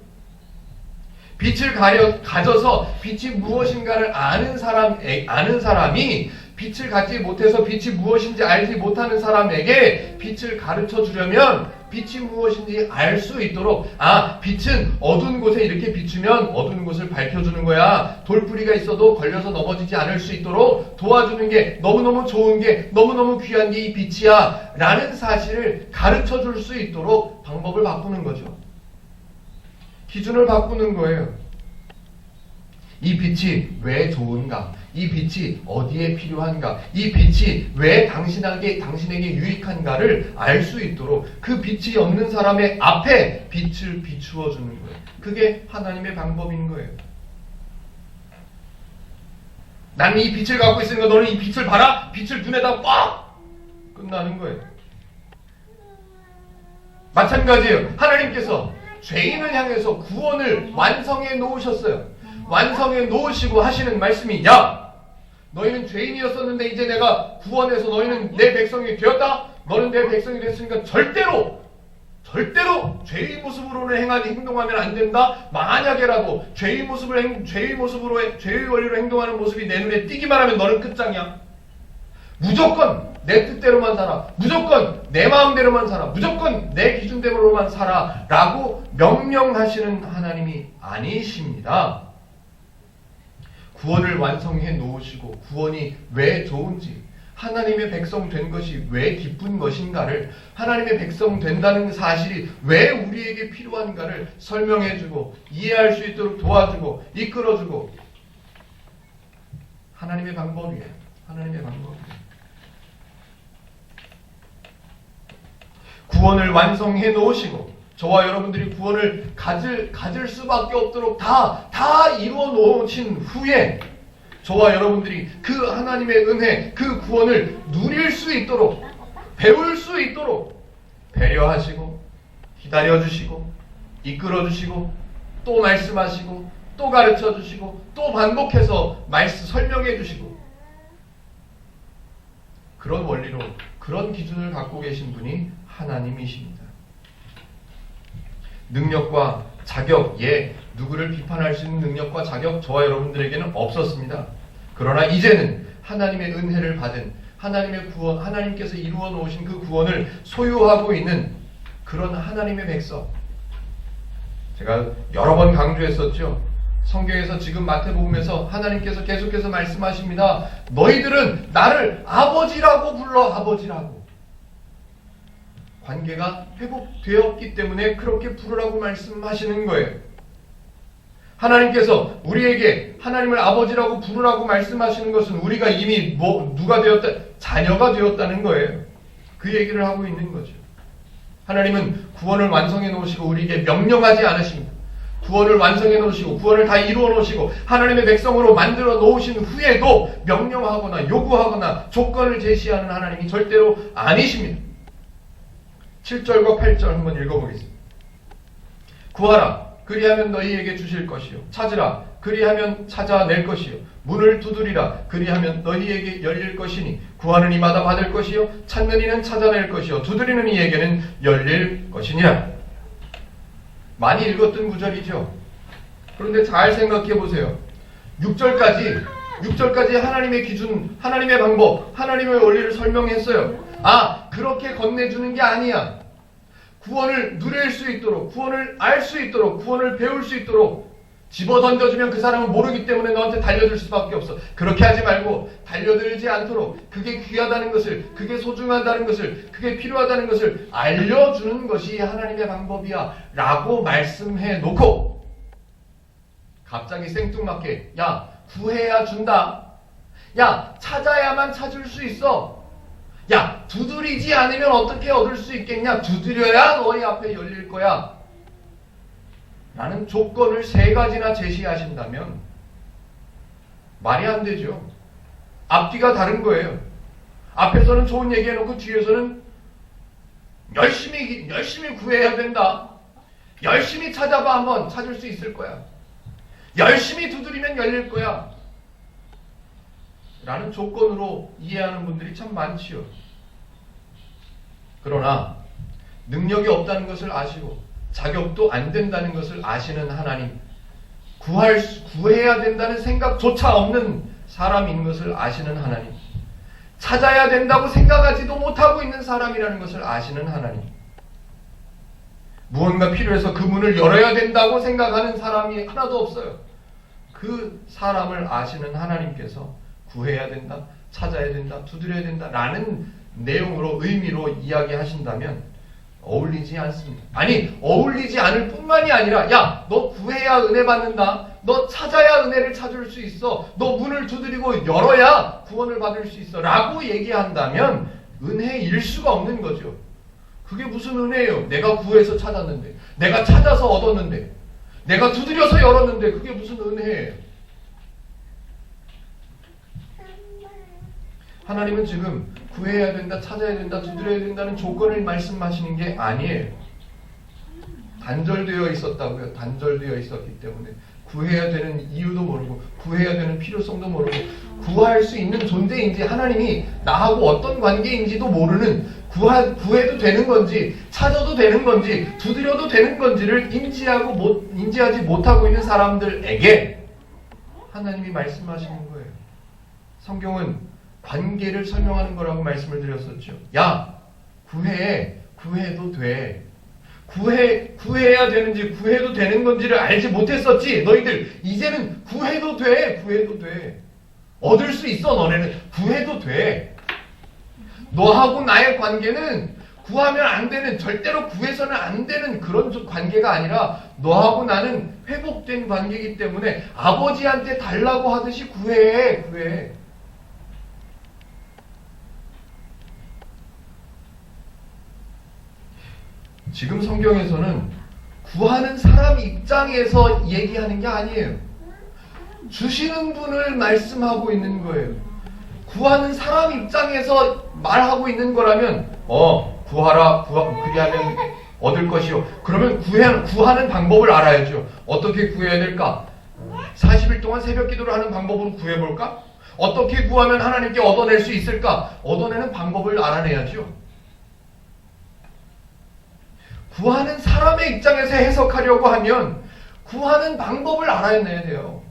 빛을 가져서 빛이 무엇인가를 아는 사람이 빛을 갖지 못해서 빛이 무엇인지 알지 못하는 사람에게 빛을 가르쳐 주려면 빛이 무엇인지 알 수 있도록, 빛은 어두운 곳에 이렇게 비추면 어두운 곳을 밝혀주는 거야. 돌뿌리가 있어도 걸려서 넘어지지 않을 수 있도록 도와주는 게 너무너무 좋은 게, 너무너무 귀한 게 이 빛이야 라는 사실을 가르쳐 줄 수 있도록 방법을 바꾸는 거죠. 기준을 바꾸는 거예요. 이 빛이 왜 좋은가? 이 빛이 어디에 필요한가? 이 빛이 왜 당신에게 유익한가를 알 수 있도록 그 빛이 없는 사람의 앞에 빛을 비추어 주는 거예요. 그게 하나님의 방법인 거예요. 나는 이 빛을 갖고 있으니까 너는 이 빛을 봐라. 빛을 눈에다 꽉! 끝나는 거예요. 마찬가지예요. 하나님께서 죄인을 향해서 구원을 완성해 놓으셨어요. 완성해 놓으시고 하시는 말씀이, 야! 너희는 죄인이었었는데 이제 내가 구원해서 너희는 내 백성이 되었다? 너는 내 백성이 됐으니까 절대로 죄의 모습으로는 행동하면 안 된다? 만약에라도 죄의 원리로 행동하는 모습이 내 눈에 띄기만 하면 너는 끝장이야. 무조건 내 뜻대로만 살아. 무조건 내 마음대로만 살아. 무조건 내 기준대로만 살아. 라고 명령하시는 하나님이 아니십니다. 구원을 완성해 놓으시고 구원이 왜 좋은지, 하나님의 백성 된 것이 왜 기쁜 것인가를, 하나님의 백성 된다는 사실이 왜 우리에게 필요한가를 설명해주고 이해할 수 있도록 도와주고 이끌어주고, 하나님의 방법이에요. 하나님의 방법이에요. 구원을 완성해 놓으시고 저와 여러분들이 구원을 가질 수밖에 없도록 다 이루어 놓으신 후에 저와 여러분들이 그 하나님의 은혜, 그 구원을 누릴 수 있도록, 배울 수 있도록 배려하시고 기다려주시고 이끌어주시고 또 말씀하시고 또 가르쳐주시고 또 반복해서 설명해 주시고, 그런 원리로, 그런 기준을 갖고 계신 분이 하나님이십니다. 능력과 자격, 누구를 비판할 수 있는 능력과 자격 저와 여러분들에게는 없었습니다. 그러나 이제는 하나님의 은혜를 받은 하나님의 구원, 하나님께서 이루어 놓으신 그 구원을 소유하고 있는 그런 하나님의 백성. 제가 여러 번 강조했었죠. 성경에서 지금 마태복음에서 하나님께서 계속해서 말씀하십니다. 너희들은 나를 아버지라고 불러, 아버지라고. 관계가 회복되었기 때문에 그렇게 부르라고 말씀하시는 거예요. 하나님께서 우리에게 하나님을 아버지라고 부르라고 말씀하시는 것은 우리가 이미 누가 되었다? 자녀가 되었다는 거예요. 그 얘기를 하고 있는 거죠. 하나님은 구원을 완성해 놓으시고 우리에게 명령하지 않으십니다. 구원을 완성해 놓으시고 구원을 다 이루어 놓으시고 하나님의 백성으로 만들어 놓으신 후에도 명령하거나 요구하거나 조건을 제시하는 하나님이 절대로 아니십니다. 7절과 8절 한번 읽어보겠습니다. 구하라 그리하면 너희에게 주실 것이요 찾으라 그리하면 찾아낼 것이요 문을 두드리라 그리하면 너희에게 열릴 것이니 구하는 이마다 받을 것이요 찾는 이는 찾아낼 것이요 두드리는 이에게는 열릴 것이니라. 많이 읽었던 구절이죠. 그런데 잘 생각해 보세요. 6절까지 하나님의 기준, 하나님의 방법, 하나님의 원리를 설명했어요. 그렇게 건네주는 게 아니야. 구원을 누릴 수 있도록, 구원을 알 수 있도록, 구원을 배울 수 있도록 집어 던져주면 그 사람은 모르기 때문에 너한테 달려들 수밖에 없어. 그렇게 하지 말고 달려들지 않도록 그게 귀하다는 것을, 그게 소중하다는 것을, 그게 필요하다는 것을 알려주는 것이 하나님의 방법이야 라고 말씀해 놓고 갑자기 생뚱맞게 구해야 준다. 찾아야만 찾을 수 있어. 두드리지 않으면 어떻게 얻을 수 있겠냐? 두드려야 너희 앞에 열릴 거야. 라는 조건을 3가지나 제시하신다면 말이 안 되죠. 앞뒤가 다른 거예요. 앞에서는 좋은 얘기 해놓고 뒤에서는 열심히 구해야 된다. 열심히 찾아봐 한번 찾을 수 있을 거야. 열심히 두드리면 열릴 거야. 라는 조건으로 이해하는 분들이 참 많지요. 그러나 능력이 없다는 것을 아시고 자격도 안 된다는 것을 아시는 하나님, 구해야 된다는 생각조차 없는 사람인 것을 아시는 하나님, 찾아야 된다고 생각하지도 못하고 있는 사람이라는 것을 아시는 하나님, 무언가 필요해서 그 문을 열어야 된다고 생각하는 사람이 하나도 없어요. 그 사람을 아시는 하나님께서 구해야 된다, 찾아야 된다, 두드려야 된다 라는 내용으로, 의미로 이야기하신다면 어울리지 않습니다. 아니, 어울리지 않을 뿐만이 아니라 너 구해야 은혜 받는다, 너 찾아야 은혜를 찾을 수 있어, 너 문을 두드리고 열어야 구원을 받을 수 있어 라고 얘기한다면 은혜일 수가 없는 거죠. 그게 무슨 은혜예요? 내가 구해서 찾았는데, 내가 찾아서 얻었는데, 내가 두드려서 열었는데 그게 무슨 은혜예요? 하나님은 지금 구해야 된다, 찾아야 된다, 두드려야 된다는 조건을 말씀하시는 게 아니에요. 단절되어 있었다고요. 단절되어 있었기 때문에 구해야 되는 이유도 모르고 구해야 되는 필요성도 모르고 구할 수 있는 존재인지 하나님이 나하고 어떤 관계인지도 모르는, 구해도 되는 건지 찾아도 되는 건지 두드려도 되는 건지를 인지하지 못하고 있는 사람들에게 하나님이 말씀하시는 거예요. 성경은 관계를 설명하는 거라고 말씀을 드렸었죠. 구해도 돼. 구해야 되는지 구해도 되는 건지를 알지 못했었지. 너희들 이제는 구해도 돼. 얻을 수 있어. 너네는 구해도 돼. 너하고 나의 관계는 구하면 안 되는, 절대로 구해서는 안 되는 그런 관계가 아니라 너하고 나는 회복된 관계이기 때문에 아버지한테 달라고 하듯이 구해. 지금 성경에서는 구하는 사람 입장에서 얘기하는 게 아니에요. 주시는 분을 말씀하고 있는 거예요. 구하는 사람 입장에서 말하고 있는 거라면 구하라, 그리하면 얻을 것이요. 그러면 구하는 방법을 알아야죠. 어떻게 구해야 될까? 40일 동안 새벽 기도를 하는 방법으로 구해볼까? 어떻게 구하면 하나님께 얻어낼 수 있을까? 얻어내는 방법을 알아내야죠. 구하는 사람의 입장에서 해석하려고 하면 구하는 방법을 알아내야 돼요.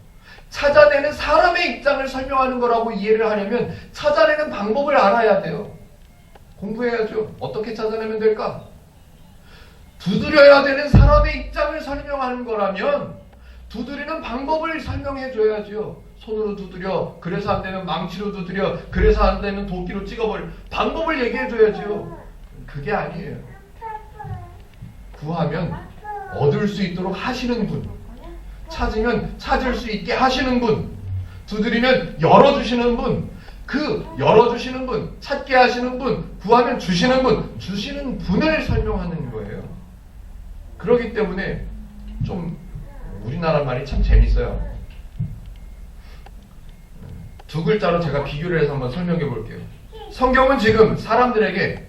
찾아내는 사람의 입장을 설명하는 거라고 이해를 하려면 찾아내는 방법을 알아야 돼요. 공부해야죠. 어떻게 찾아내면 될까? 두드려야 되는 사람의 입장을 설명하는 거라면 두드리는 방법을 설명해 줘야죠. 손으로 두드려, 그래서 안 되면 망치로 두드려, 그래서 안 되면 도끼로 찍어버려. 방법을 얘기해 줘야죠. 그게 아니에요. 구하면 얻을 수 있도록 하시는 분, 찾으면 찾을 수 있게 하시는 분, 두드리면 열어주시는 분, 그 열어주시는 분, 찾게 하시는 분, 구하면 주시는 분, 주시는 분을 설명하는 거예요. 그렇기 때문에 좀 우리나라 말이 참 재밌어요. 두 글자로 제가 비교를 해서 한번 설명해 볼게요. 성경은 지금 사람들에게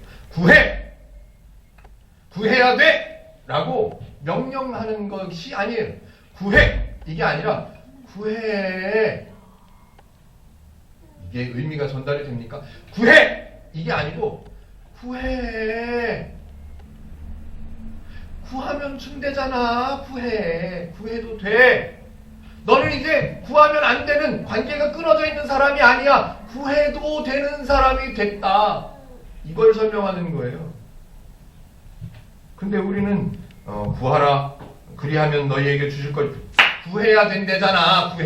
구해야 돼! 라고 명령하는 것이 아니에요. 구해! 이게 아니라 구해! 이게 의미가 전달이 됩니까? 구해! 이게 아니고 구해! 구하면 준대잖아. 구해도 돼. 너는 이제 구하면 안 되는, 관계가 끊어져 있는 사람이 아니야. 구해도 되는 사람이 됐다. 이걸 설명하는 거예요. 근데 우리는 구하라, 그리하면 너희에게 주실 걸. 구해야 된대잖아.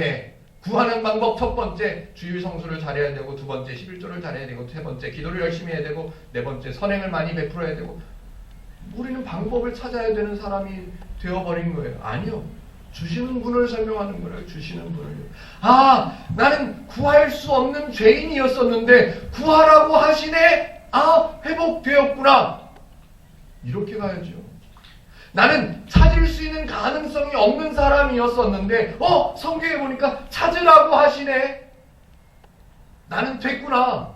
구하는 방법 첫 번째, 주일 성수를 잘해야 되고, 두 번째 11조를 잘해야 되고, 세 번째 기도를 열심히 해야 되고, 네 번째 선행을 많이 베풀어야 되고. 우리는 방법을 찾아야 되는 사람이 되어버린 거예요. 아니요. 주시는 분을 설명하는 거예요. 주시는 분을. 아, 나는 구할 수 없는 죄인이었었는데 구하라고 하시네. 아, 회복되었구나. 이렇게 가야죠. 나는 찾을 수 있는 가능성이 없는 사람이었었는데 성경에 보니까 찾으라고 하시네. 나는 됐구나.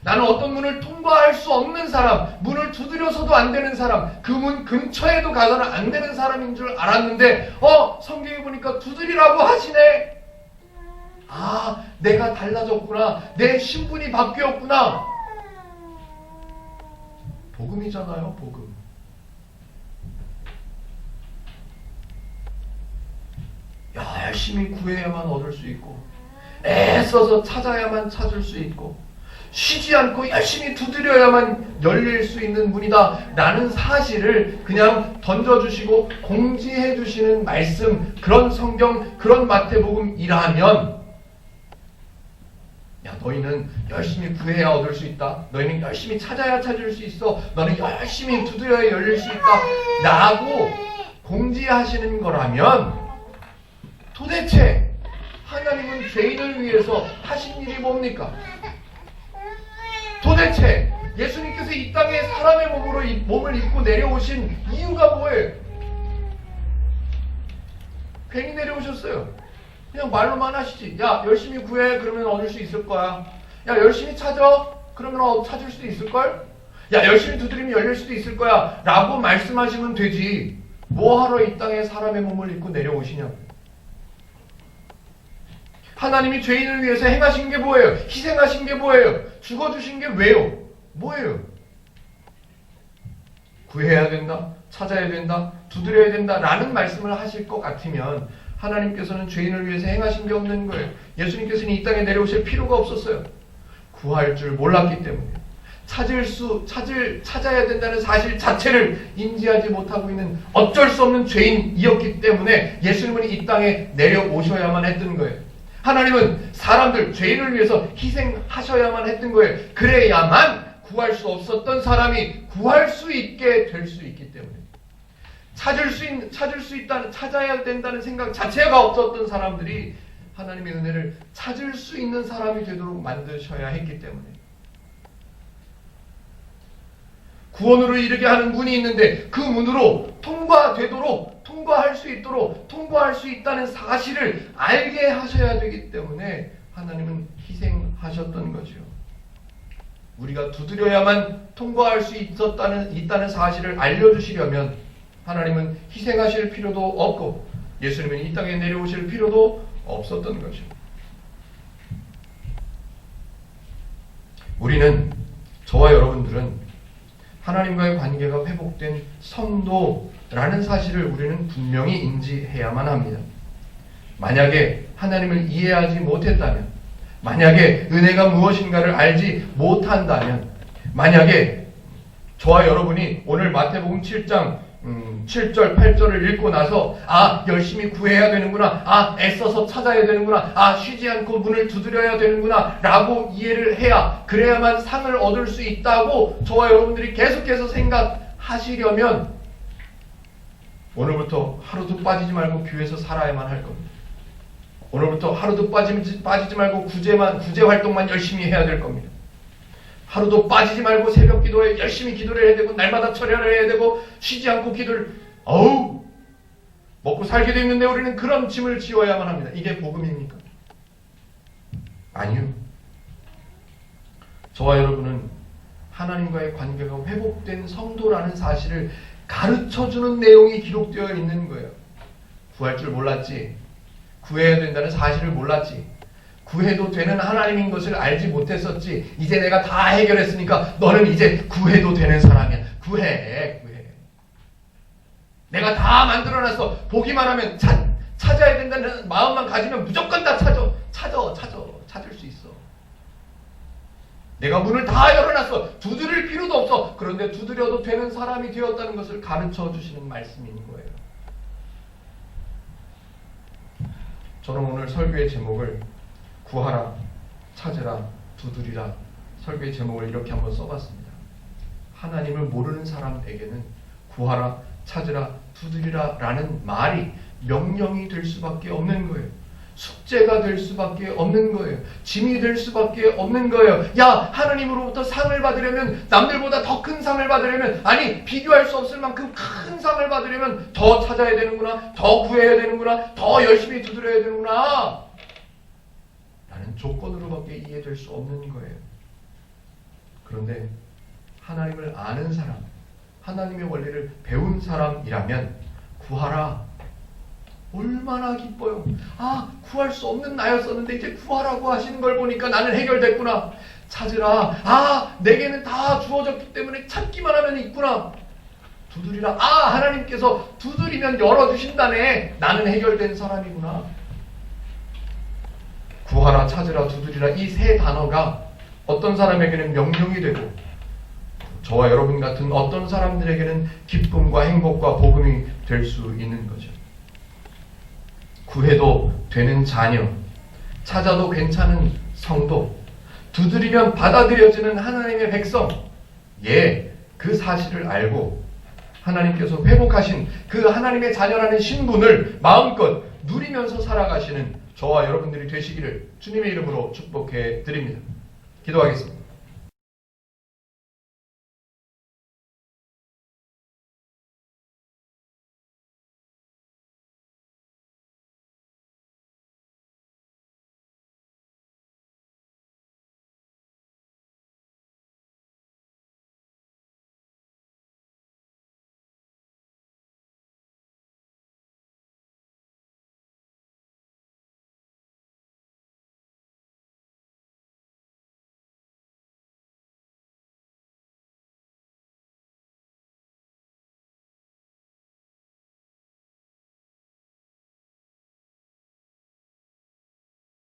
나는 어떤 문을 통과할 수 없는 사람, 문을 두드려서도 안 되는 사람, 그 문 근처에도 가서는 안 되는 사람인 줄 알았는데 성경에 보니까 두드리라고 하시네. 아, 내가 달라졌구나. 내 신분이 바뀌었구나. 복음이잖아요, 복음. 열심히 구해야만 얻을 수 있고, 애써서 찾아야만 찾을 수 있고, 쉬지 않고 열심히 두드려야만 열릴 수 있는 문이다 라는 사실을 그냥 던져주시고 공지해 주시는 말씀, 그런 성경, 그런 마태복음이라면, 야, 너희는 열심히 구해야 얻을 수 있다. 너희는 열심히 찾아야 찾을 수 있어. 너는 열심히 두드려야 열릴 수 있다 라고 공지하시는 거라면, 도대체 하나님은 죄인을 위해서 하신 일이 뭡니까? 도대체 예수님께서 이 땅에 사람의 몸을 입고 내려오신 이유가 뭐예요? 괜히 내려오셨어요. 그냥 말로만 하시지. 야, 열심히 구해. 그러면 얻을 수 있을 거야. 야, 열심히 찾아. 그러면 찾을 수도 있을걸? 야, 열심히 두드리면 열릴 수도 있을 거야. 라고 말씀하시면 되지. 뭐하러 이 땅에 사람의 몸을 입고 내려오시냐고. 하나님이 죄인을 위해서 행하신 게 뭐예요? 희생하신 게 뭐예요? 죽어주신 게 왜요? 뭐예요? 구해야 된다, 찾아야 된다, 두드려야 된다 라는 말씀을 하실 것 같으면 하나님께서는 죄인을 위해서 행하신 게 없는 거예요. 예수님께서는 이 땅에 내려오실 필요가 없었어요. 구할 줄 몰랐기 때문에. 찾아야 된다는 사실 자체를 인지하지 못하고 있는 어쩔 수 없는 죄인이었기 때문에 예수님은 이 땅에 내려오셔야만 했던 거예요. 하나님은 사람들, 죄인을 위해서 희생하셔야만 했던 거예요. 그래야만 구할 수 없었던 사람이 구할 수 있게 될 수 있기 때문에. 찾아야 된다는 생각 자체가 없었던 사람들이 하나님의 은혜를 찾을 수 있는 사람이 되도록 만드셔야 했기 때문에. 구원으로 이르게 하는 문이 있는데 그 문으로 통과할 수 있다는 사실을 알게 하셔야 되기 때문에 하나님은 희생하셨던 거죠. 우리가 두드려야만 통과할 수 있다는 사실을 알려주시려면 하나님은 희생하실 필요도 없고 예수님은 이 땅에 내려오실 필요도 없었던 거죠. 우리는, 저와 여러분들은 하나님과의 관계가 회복된 성도라는 사실을 우리는 분명히 인지해야만 합니다. 만약에 하나님을 이해하지 못했다면, 만약에 은혜가 무엇인가를 알지 못한다면, 만약에 저와 여러분이 오늘 마태복음 7장 7절, 8절을 읽고 나서 열심히 구해야 되는구나, 애써서 찾아야 되는구나, 쉬지 않고 문을 두드려야 되는구나 라고 이해를 해야, 그래야만 상을 얻을 수 있다고 저와 여러분들이 계속해서 생각하시려면 오늘부터 하루도 빠지지 말고 교회에서 살아야만 할 겁니다. 오늘부터 하루도 빠지지 말고 구제 활동만 열심히 해야 될 겁니다. 하루도 빠지지 말고 새벽 기도에 열심히 기도를 해야 되고, 날마다 철야를 해야 되고, 쉬지 않고 기도를, 먹고 살게 되는데 우리는 그런 짐을 지어야만 합니다. 이게 복음입니까? 아니요. 저와 여러분은 하나님과의 관계가 회복된 성도라는 사실을 가르쳐주는 내용이 기록되어 있는 거예요. 구할 줄 몰랐지, 구해야 된다는 사실을 몰랐지, 구해도 되는 하나님인 것을 알지 못했었지, 이제 내가 다 해결했으니까 너는 이제 구해도 되는 사람이야. 구해. 내가 다 만들어놨어. 보기만 하면 찾아야 된다는 마음만 가지면 무조건 다 찾을 수 있어. 내가 문을 다 열어놨어. 두드릴 필요도 없어. 그런데 두드려도 되는 사람이 되었다는 것을 가르쳐 주시는 말씀인 거예요. 저는 오늘 설교의 제목을 구하라, 찾으라, 두드리라, 설교의 제목을 이렇게 한번 써봤습니다. 하나님을 모르는 사람에게는 구하라, 찾으라, 두드리라 라는 말이 명령이 될 수밖에 없는 거예요. 숙제가 될 수밖에 없는 거예요. 짐이 될 수밖에 없는 거예요. 하나님으로부터 상을 받으려면, 남들보다 더 큰 상을 받으려면, 비교할 수 없을 만큼 큰 상을 받으려면 더 찾아야 되는구나, 더 구해야 되는구나, 더 열심히 두드려야 되는구나 라는 조건으로밖에 이해될 수 없는 거예요. 그런데 하나님을 아는 사람, 하나님의 원리를 배운 사람이라면 구하라, 얼마나 기뻐요. 구할 수 없는 나였었는데 이제 구하라고 하시는 걸 보니까 나는 해결됐구나. 찾으라, 내게는 다 주어졌기 때문에 찾기만 하면 있구나. 두드리라, 하나님께서 두드리면 열어주신다네. 나는 해결된 사람이구나. 구하라, 찾으라, 두드리라, 이 세 단어가 어떤 사람에게는 명령이 되고, 저와 여러분 같은 어떤 사람들에게는 기쁨과 행복과 복음이 될 수 있는 거죠. 구해도 되는 자녀, 찾아도 괜찮은 성도, 두드리면 받아들여지는 하나님의 백성, 그 사실을 알고 하나님께서 회복하신 그 하나님의 자녀라는 신분을 마음껏 누리면서 살아가시는 저와 여러분들이 되시기를 주님의 이름으로 축복해 드립니다. 기도하겠습니다.